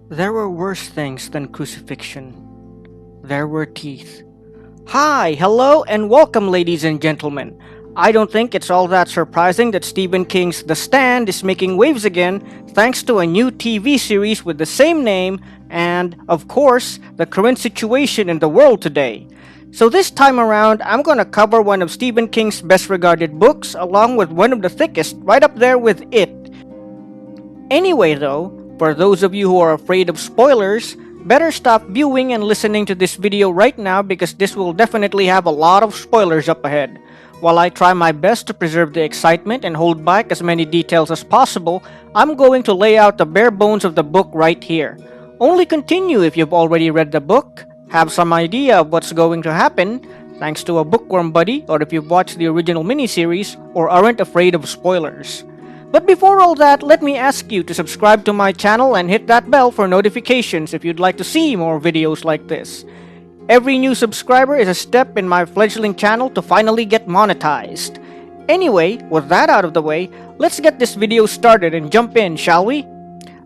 There were worse things than crucifixion. There were teeth. Hi, hello, and welcome, ladies and gentlemen. I don't think it's all that surprising that Stephen King's The Stand is making waves again thanks to a new TV series with the same name and, of course, the current situation in the world today. So this time around, I'm gonna cover one of Stephen King's best regarded books along with one of the thickest, right up there with it. Anyway though, for those of you who are afraid of spoilers, better stop viewing and listening to this video right now because this will definitely have a lot of spoilers up ahead. While I try my best to preserve the excitement and hold back as many details as possible, I'm going to lay out the bare bones of the book right here. Only continue if you've already read the book, have some idea of what's going to happen, thanks to a bookworm buddy, or if you've watched the original miniseries, or aren't afraid of spoilers. But before all that, let me ask you to subscribe to my channel and hit that bell for notifications if you'd like to see more videos like this. Every new subscriber is a step in my fledgling channel to finally get monetized. Anyway, with that out of the way, let's get this video started and jump in, shall we?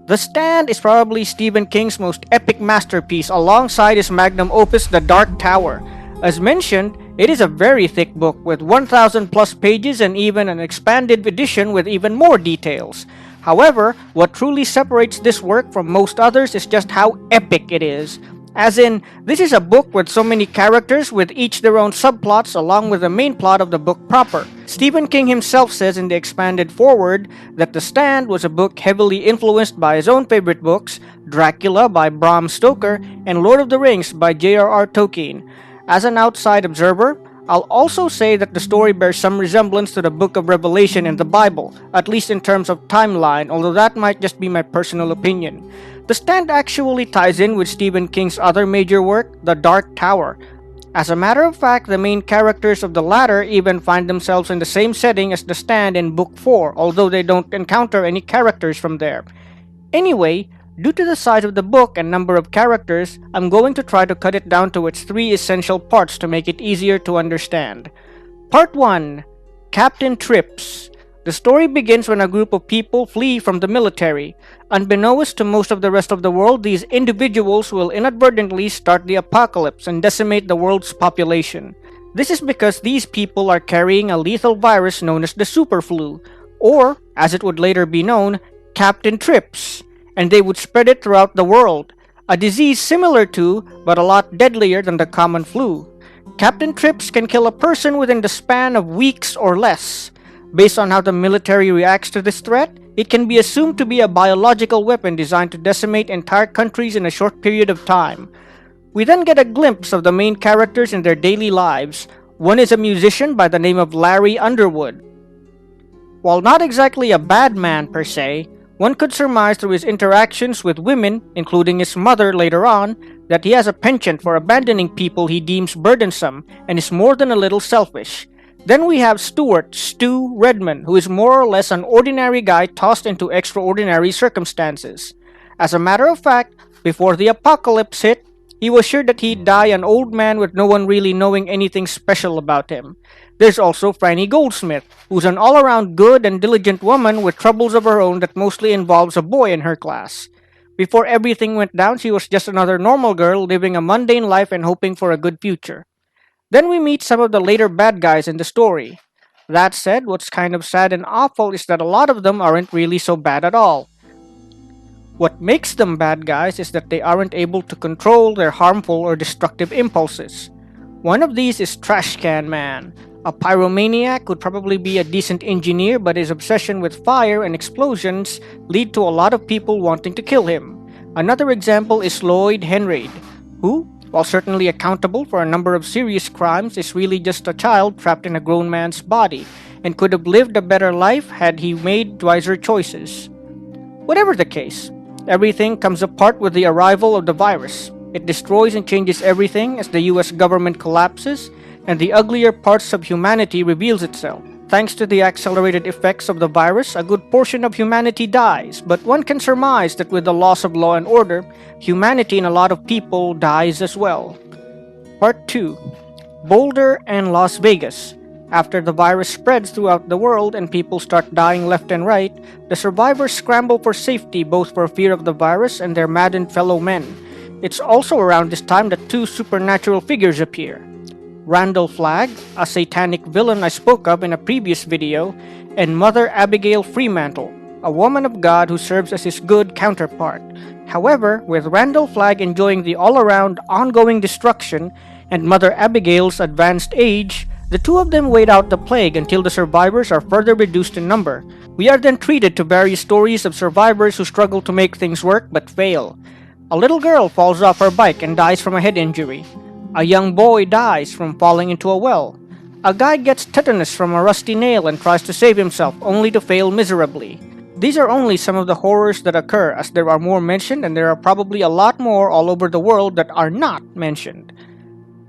The Stand is probably Stephen King's most epic masterpiece alongside his magnum opus The Dark Tower. As mentioned, it is a very thick book with 1,000 plus pages and even an expanded edition with even more details. However, what truly separates this work from most others is just how epic it is. As in, this is a book with so many characters with each their own subplots along with the main plot of the book proper. Stephen King himself says in the expanded foreword that The Stand was a book heavily influenced by his own favorite books, Dracula by Bram Stoker and Lord of the Rings by J.R.R. Tolkien. As an outside observer, I'll also say that the story bears some resemblance to the Book of Revelation in the Bible, at least in terms of timeline, although that might just be my personal opinion. The Stand actually ties in with Stephen King's other major work, The Dark Tower. As a matter of fact, the main characters of the latter even find themselves in the same setting as The Stand in Book 4, although they don't encounter any characters from there. Anyway, due to the size of the book and number of characters, I'm going to try to cut it down to its three essential parts to make it easier to understand. Part 1. Captain Trips. The story begins when a group of people flee from the military. Unbeknownst to most of the rest of the world, these individuals will inadvertently start the apocalypse and decimate the world's population. This is because these people are carrying a lethal virus known as the superflu, or, as it would later be known, Captain Trips, and they would spread it throughout the world, a disease similar to, but a lot deadlier than the common flu. Captain Trips can kill a person within the span of weeks or less. Based on how the military reacts to this threat, it can be assumed to be a biological weapon designed to decimate entire countries in a short period of time. We then get a glimpse of the main characters in their daily lives. One is a musician by the name of Larry Underwood. While not exactly a bad man per se, one could surmise through his interactions with women, including his mother later on, that he has a penchant for abandoning people he deems burdensome and is more than a little selfish. Then we have Stuart Stu Redman, who is more or less an ordinary guy tossed into extraordinary circumstances. As a matter of fact, before the apocalypse hit, he was sure that he'd die an old man with no one really knowing anything special about him. There's also Franny Goldsmith, who's an all-around good and diligent woman with troubles of her own that mostly involves a boy in her class. Before everything went down, she was just another normal girl living a mundane life and hoping for a good future. Then we meet some of the later bad guys in the story. That said, what's kind of sad and awful is that a lot of them aren't really so bad at all. What makes them bad guys is that they aren't able to control their harmful or destructive impulses. One of these is Trash Can Man. A pyromaniac could probably be a decent engineer, but his obsession with fire and explosions lead to a lot of people wanting to kill him. Another example is Lloyd Henreid, who, while certainly accountable for a number of serious crimes, is really just a child trapped in a grown man's body, and could have lived a better life had he made wiser choices. Whatever the case, everything comes apart with the arrival of the virus. It destroys and changes everything as the US government collapses, and the uglier parts of humanity reveals itself. Thanks to the accelerated effects of the virus, a good portion of humanity dies, but one can surmise that with the loss of law and order, humanity and a lot of people dies as well. Part 2. Boulder and Las Vegas. After the virus spreads throughout the world and people start dying left and right, the survivors scramble for safety both for fear of the virus and their maddened fellow men. It's also around this time that two supernatural figures appear. Randall Flagg, a satanic villain I spoke of in a previous video, and Mother Abigail Fremantle, a woman of God who serves as his good counterpart. However, with Randall Flagg enjoying the all-around ongoing destruction and Mother Abigail's advanced age, the two of them wait out the plague until the survivors are further reduced in number. We are then treated to various stories of survivors who struggle to make things work but fail. A little girl falls off her bike and dies from a head injury. A young boy dies from falling into a well. A guy gets tetanus from a rusty nail and tries to save himself only to fail miserably. These are only some of the horrors that occur, as there are more mentioned and there are probably a lot more all over the world that are not mentioned.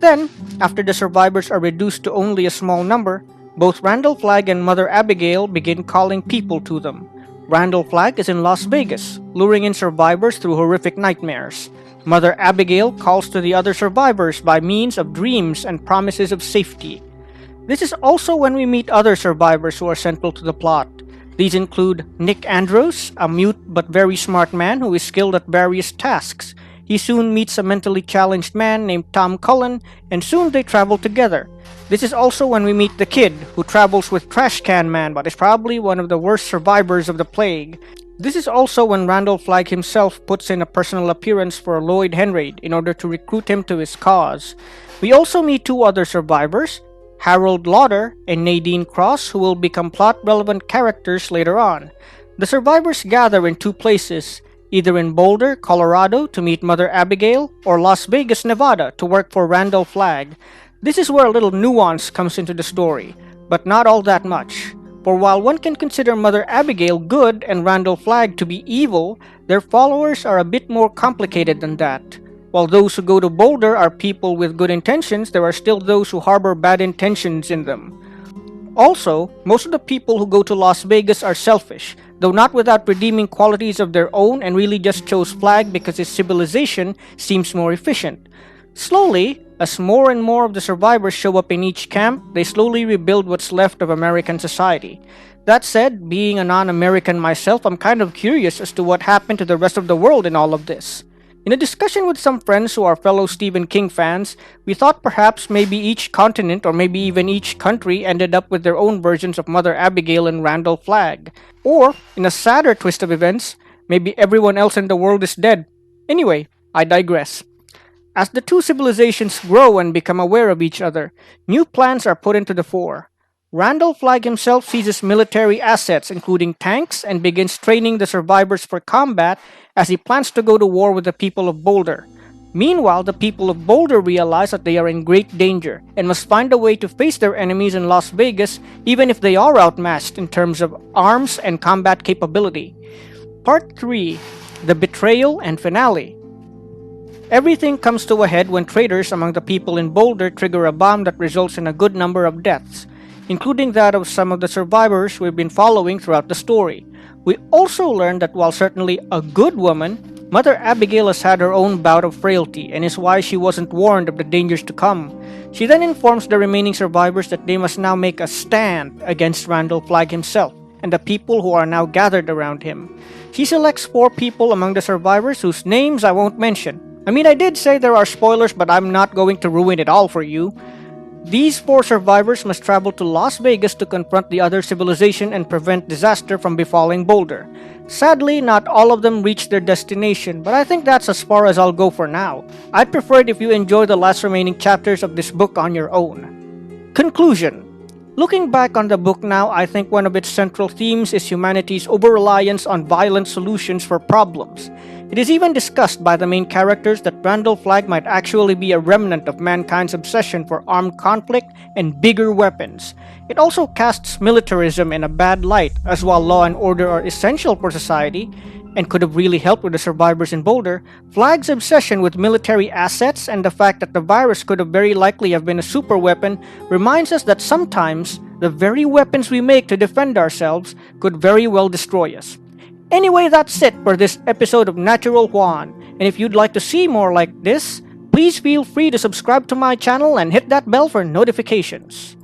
Then, after the survivors are reduced to only a small number, both Randall Flagg and Mother Abigail begin calling people to them. Randall Flagg is in Las Vegas, luring in survivors through horrific nightmares. Mother Abigail calls to the other survivors by means of dreams and promises of safety. This is also when we meet other survivors who are central to the plot. These include Nick Andrews, a mute but very smart man who is skilled at various tasks. He soon meets a mentally challenged man named Tom Cullen, and soon they travel together. This is also when we meet the kid, who travels with Trash Can Man but is probably one of the worst survivors of the plague. This is also when Randall Flagg himself puts in a personal appearance for Lloyd Henrade in order to recruit him to his cause. We also meet two other survivors, Harold Lauder and Nadine Cross, who will become plot-relevant characters later on. The survivors gather in two places, either in Boulder, Colorado to meet Mother Abigail, or Las Vegas, Nevada to work for Randall Flagg. This is where a little nuance comes into the story, but not all that much. For while one can consider Mother Abigail good and Randall Flagg to be evil, their followers are a bit more complicated than that. While those who go to Boulder are people with good intentions, there are still those who harbor bad intentions in them. Also, most of the people who go to Las Vegas are selfish, though not without redeeming qualities of their own, and really just chose Flagg because his civilization seems more efficient. Slowly, as more and more of the survivors show up in each camp, they slowly rebuild what's left of American society. That said, being a non-American myself, I'm kind of curious as to what happened to the rest of the world in all of this. In a discussion with some friends who are fellow Stephen King fans, we thought perhaps maybe each continent or maybe even each country ended up with their own versions of Mother Abigail and Randall Flagg. Or, in a sadder twist of events, maybe everyone else in the world is dead. Anyway, I digress. As the two civilizations grow and become aware of each other, new plans are put into the fore. Randall Flagg himself seizes military assets, including tanks, and begins training the survivors for combat as he plans to go to war with the people of Boulder. Meanwhile, the people of Boulder realize that they are in great danger and must find a way to face their enemies in Las Vegas, even if they are outmatched in terms of arms and combat capability. Part 3. The Betrayal and Finale. Everything comes to a head when traitors among the people in Boulder trigger a bomb that results in a good number of deaths, including that of some of the survivors we've been following throughout the story. We also learn that while certainly a good woman, Mother Abigail has had her own bout of frailty and is why she wasn't warned of the dangers to come. She then informs the remaining survivors that they must now make a stand against Randall Flagg himself and the people who are now gathered around him. She selects 4 people among the survivors whose names I won't mention. I did say there are spoilers, but I'm not going to ruin it all for you. These 4 survivors must travel to Las Vegas to confront the other civilization and prevent disaster from befalling Boulder. Sadly, not all of them reach their destination, but I think that's as far as I'll go for now. I'd prefer it if you enjoy the last remaining chapters of this book on your own. Conclusion. Looking back on the book now, I think one of its central themes is humanity's over-reliance on violent solutions for problems. It is even discussed by the main characters that Randall Flagg might actually be a remnant of mankind's obsession for armed conflict and bigger weapons. It also casts militarism in a bad light, as while law and order are essential for society, and could have really helped with the survivors in Boulder, Flagg's obsession with military assets and the fact that the virus could have very likely have been a super weapon reminds us that sometimes the very weapons we make to defend ourselves could very well destroy us. Anyway, that's it for this episode of Natural Juan, and if you'd like to see more like this, please feel free to subscribe to my channel and hit that bell for notifications.